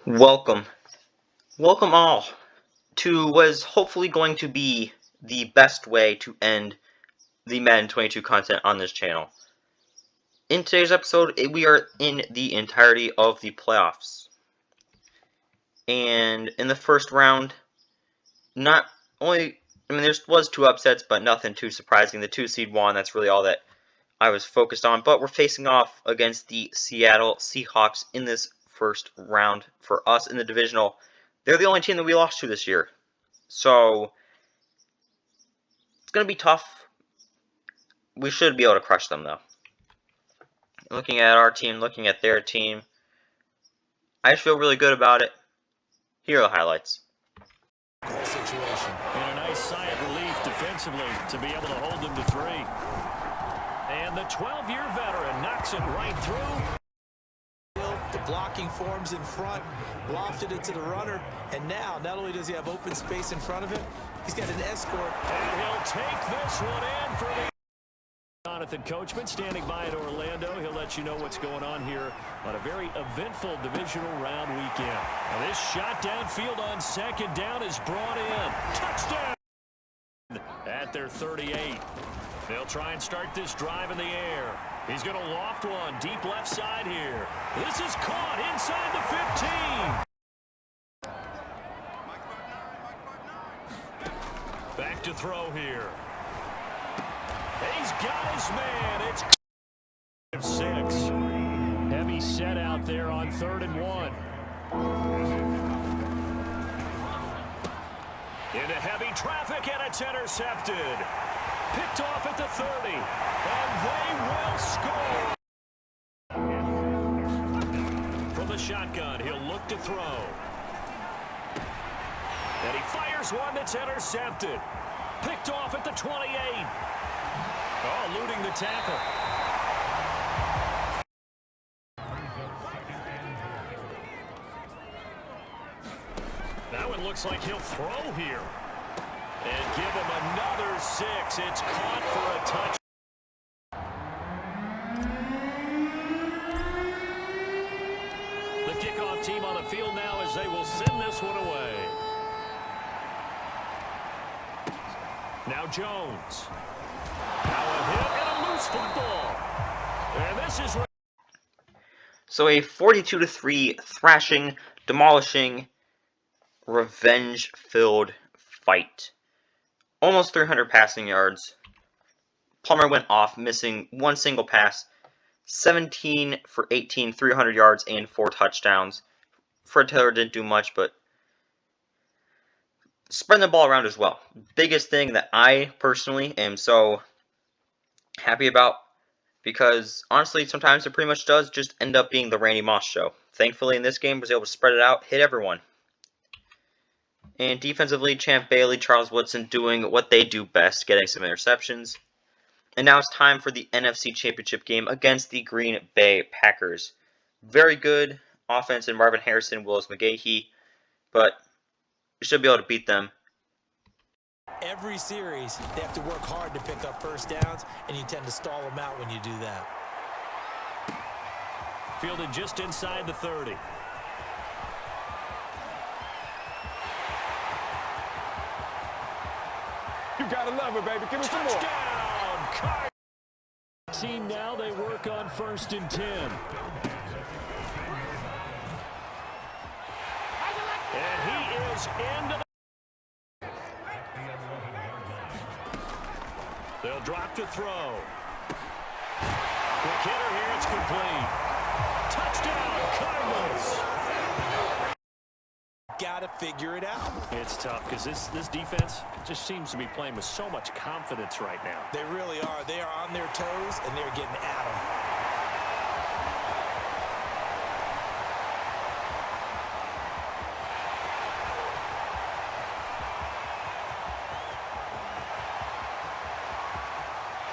Welcome, welcome all to what is hopefully going to be the best way to end the Madden 22 content on this channel. In today's episode, we are in the entirety of the playoffs. And in the first round, there was two upsets, but nothing too surprising. The 2-seed won, that's really all that I was focused on. But we're facing off against the Seattle Seahawks in this first round for us in the divisional. They're the only team that we lost to this year. So it's going to be tough. We should be able to crush them, though. Looking at our team, looking at their team, I feel really good about it. Here are the highlights. Situation. And a nice sigh of relief defensively to be able to hold them to 3. And the 12-year veteran knocks it right through. The blocking forms in front, lofted it to the runner, and now not only does he have open space in front of him, he's got an escort. And he'll take this one in for the Jonathan Coachman standing by at Orlando. He'll let you know what's going on here on a very eventful divisional round weekend. And this shot downfield on second down is brought in. Touchdown at their 38. They'll try and start this drive in the air. He's going to loft one deep left side here. This is caught inside the 15. Back to throw here. He's got his man. It's 6. Heavy set out there on 3rd and 1. Into heavy traffic, and it's intercepted. Picked off at the 30, and they will score. From the shotgun, he'll look to throw. And he fires one that's intercepted. Picked off at the 28. Oh, eluding the tackle. That one looks like he'll throw here. And give him another 6. It's caught for a touch. The kickoff team on the field now as they will send this one away. Now Jones. Now a hit and a loose football. And this is... So a 42-3 thrashing, demolishing, revenge-filled fight. Almost 300 passing yards. Plummer went off, missing one single pass. 17 for 18, 300 yards, and 4 touchdowns. Fred Taylor didn't do much, but spreading the ball around as well. Biggest thing that I personally am so happy about, because honestly, sometimes it pretty much does just end up being the Randy Moss show. Thankfully, in this game, was able to spread it out, hit everyone. And defensively, Champ Bailey, Charles Woodson doing what they do best, getting some interceptions. And now it's time for the NFC Championship game against the Green Bay Packers. Very good offense in Marvin Harrison, Willis McGahee, but you should be able to beat them. Every series, they have to work hard to pick up first downs, and you tend to stall them out when you do that. Fielded just inside the 30. You gotta love it, baby. Give me some more. Touchdown! Team now, they work on 1st and 10. And he is into the... They'll drop to throw. Quick hitter here, it's complete. Touchdown, Cardinals! Gotta figure it out. It's tough because this defense just seems to be playing with so much confidence right now. They really are. They are on their toes, and they're getting at them.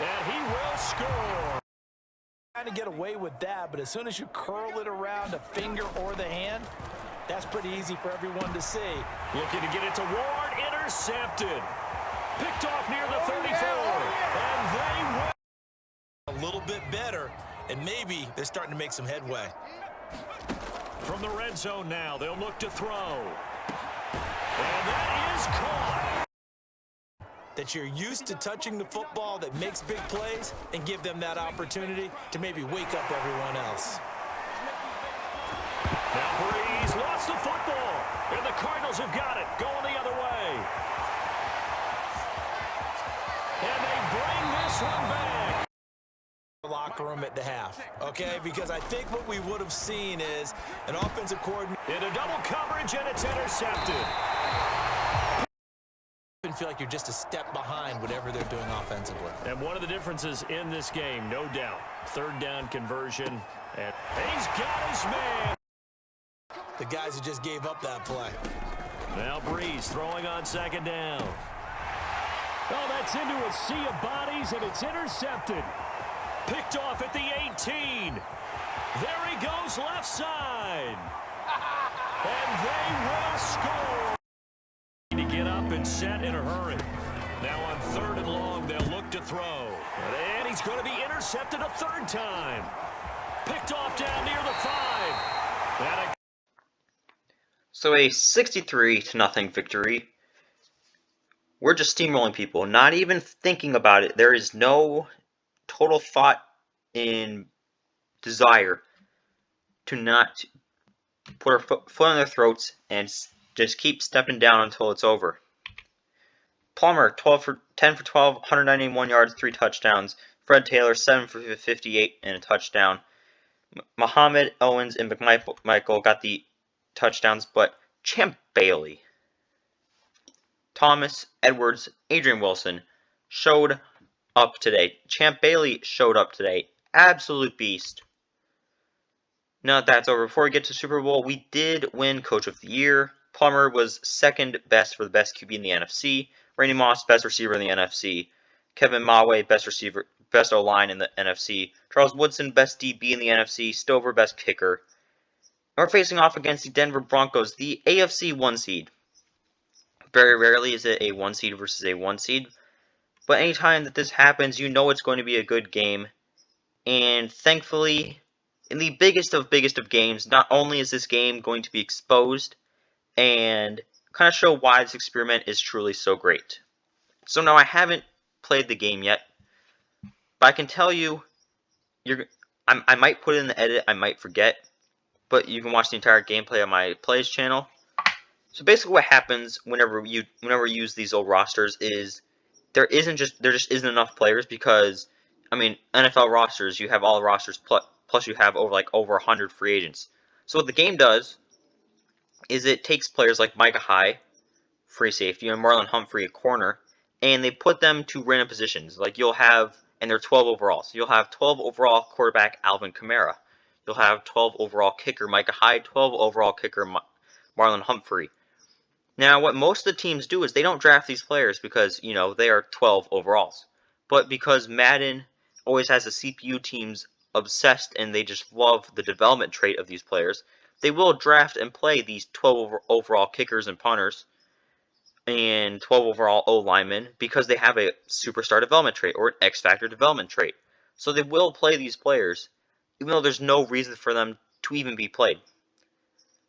And he will score. Trying to get away with that, but as soon as you curl it around a finger or the hand, that's pretty easy for everyone to see. Looking to get it to Ward, intercepted. Picked off near the 34, and they win. A little bit better, and maybe they're starting to make some headway. From the red zone now, they'll look to throw. And that is caught. That you're used to touching the football that makes big plays and give them that opportunity to maybe wake up everyone else. Now Breeze lost the football, and the Cardinals have got it, going the other way. And they bring this one back. Locker room at the half, okay? Because I think what we would have seen is an offensive coordinator Into double coverage, and it's intercepted. I feel like you're just a step behind whatever they're doing offensively. And one of the differences in this game, no doubt, third down conversion, and he's got his man. The guys who just gave up that play. Now Breeze throwing on second down. Oh, that's into a sea of bodies, and it's intercepted. Picked off at the 18. There he goes left side. And they will score. To get up and set in a hurry. Now on third and long, they'll look to throw. And he's going to be intercepted a third time. Picked off down near the 5. So a 63-0 victory. We're just steamrolling people, not even thinking about it. There is no total thought in desire to not put our foot on their throats and just keep stepping down until it's over. Plummer, 10 for 12, 191 yards, 3 touchdowns. Fred Taylor, 7 for 58 and a touchdown. Muhammad, Owens, and McMichael got the touchdowns, but Champ Bailey, Thomas, Edwards, Adrian Wilson showed up today. Champ Bailey showed up today. Absolute beast. Now that that's over, before we get to Super Bowl, we did win Coach of the Year. Plummer was second best for the best QB in the NFC. Randy Moss, best receiver in the NFC. Kevin Mawe, best receiver, best O-line in the NFC. Charles Woodson, best DB in the NFC. Stover, best kicker. And we're facing off against the Denver Broncos, the AFC 1 seed. Very rarely is it a 1 seed versus a 1 seed. But anytime that this happens, you know it's going to be a good game. And thankfully, in the biggest of games, not only is this game going to be exposed and kind of show why this experiment is truly so great. So now I haven't played the game yet, but I can tell you, I might put it in the edit, I might forget, but you can watch the entire gameplay on my plays channel. So basically what happens whenever you use these old rosters is there just isn't enough players, because I mean, NFL rosters, you have all the rosters plus you have over 100 free agents. So what the game does is it takes players like Micah Hyde, free safety, and Marlon Humphrey, a corner, and they put them to random positions. Like you'll have, and they're 12 overall. So you'll have 12 overall quarterback Alvin Kamara. You'll have 12 overall kicker Micah Hyde, 12 overall kicker Marlon Humphrey. Now, what most of the teams do is they don't draft these players because, you know, they are 12 overalls. But because Madden always has the CPU teams obsessed and they just love the development trait of these players, they will draft and play these 12 overall kickers and punters and 12 overall O-linemen because they have a superstar development trait or an X-Factor development trait. So they will play these players even though there's no reason for them to even be played.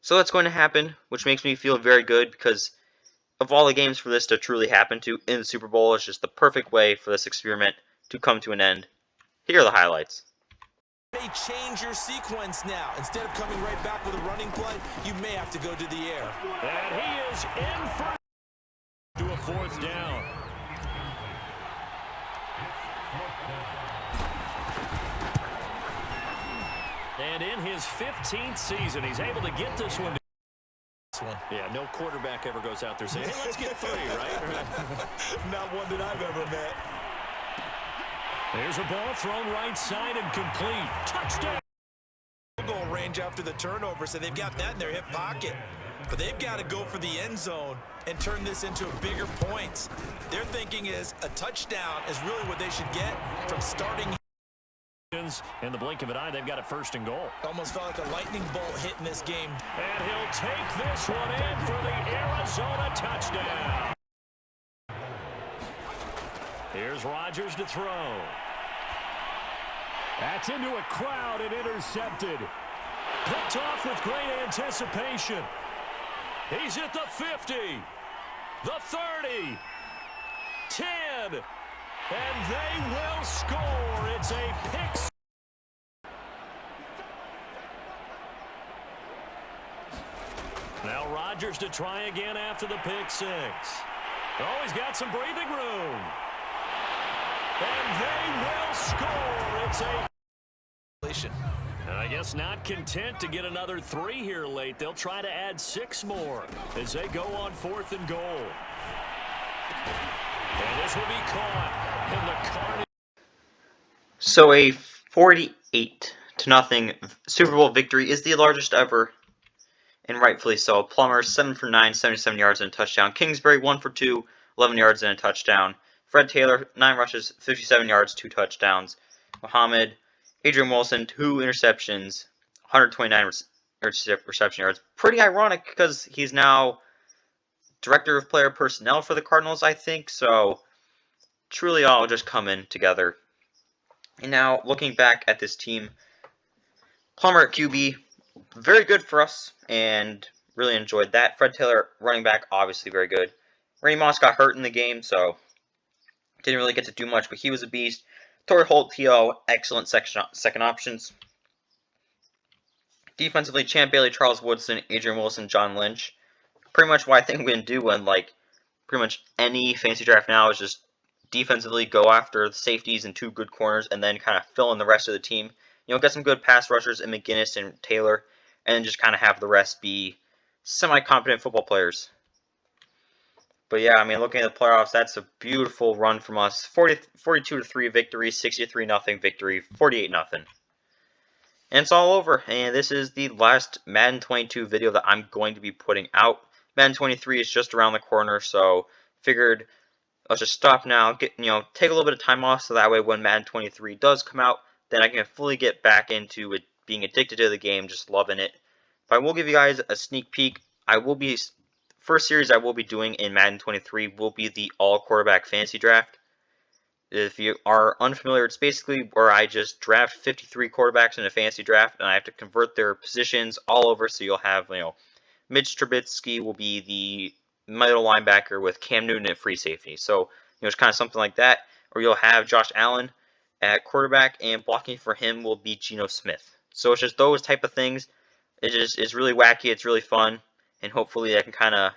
So that's going to happen, which makes me feel very good because of all the games for this to truly happen to in the Super Bowl, it's just the perfect way for this experiment to come to an end. Here are the highlights. You may change your sequence now. Instead of coming right back with a running play, you may have to go to the air. And he is in for to a fourth down. And in his 15th season, he's able to get this one. Yeah, no quarterback ever goes out there saying, hey, let's get 3, right? Not one that I've ever met. There's a ball thrown right side and complete. Touchdown. Goal range after the turnover, so they've got that in their hip pocket. But they've got to go for the end zone and turn this into a bigger points. Their thinking is a touchdown is really what they should get from starting. In the blink of an eye, they've got it 1st and goal. Almost felt like a lightning bolt hit in this game. And he'll take this one in for the Arizona touchdown. Here's Rodgers to throw. That's into a crowd and intercepted. Picked off with great anticipation. He's at the 50, the 30, 10, and they will score. It's a pick. Now Rodgers to try again after the pick six. Oh, he's got some breathing room. And they will score. It's a... And I guess not content to get another 3 here late. They'll try to add 6 more as they go on 4th and goal. And this will be caught in the Cardinals. So a 48-0 Super Bowl victory is the largest ever, and rightfully so. Plummer 7 for 9, 77 yards and a touchdown. Kingsbury 1 for 2, 11 yards and a touchdown. Fred Taylor 9 rushes, 57 yards, 2 touchdowns. Muhammad, Adrian Wilson 2 interceptions, 129 reception yards. Pretty ironic because he's now director of player personnel for the Cardinals, I think. So truly all just coming together. And now looking back at this team, Plummer at QB, very good for us, and really enjoyed that. Fred Taylor, running back, obviously very good. Randy Moss got hurt in the game, so didn't really get to do much, but he was a beast. Torrey Holt, T.O., excellent second options. Defensively, Champ Bailey, Charles Woodson, Adrian Wilson, John Lynch. Pretty much what I think we're going to do when, pretty much any fantasy draft now is just defensively go after the safeties and 2 good corners and then kind of fill in the rest of the team. You know, get some good pass rushers in McGinnis and Taylor, and then just kind of have the rest be semi-competent football players. But yeah, I mean, looking at the playoffs, that's a beautiful run from us. 42-3 victory, 63-0 victory, 48-0. And it's all over. And this is the last Madden 22 video that I'm going to be putting out. Madden 23 is just around the corner, so figured let's just stop now, take a little bit of time off, so that way when Madden 23 does come out, then I can fully get back into it, being addicted to the game, just loving it. But I will give you guys a sneak peek. First series I will be doing in Madden 23 will be the all-quarterback fantasy draft. If you are unfamiliar, it's basically where I just draft 53 quarterbacks in a fantasy draft, and I have to convert their positions all over, so you'll have, Mitch Trubisky will be the middle linebacker with Cam Newton at free safety. So, it's kind of something like that. Or you'll have Josh Allen at quarterback, and blocking for him will be Geno Smith. So it's just those type of things. It's really wacky. It's really fun. And hopefully I can kind of,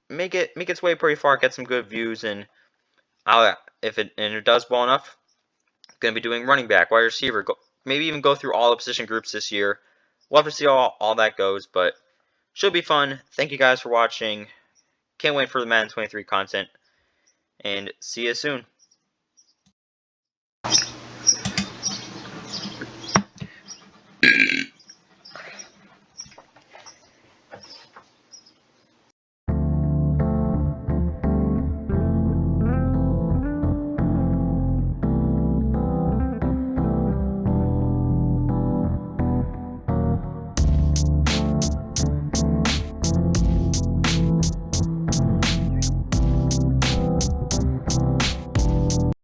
make its way pretty far, get some good views, and if it does well enough, I'm going to be doing running back, wide receiver, maybe even go through all the position groups this year. We'll have to see how all that goes, but should be fun. Thank you guys for watching. Can't wait for the Madden 23 content, and see you soon.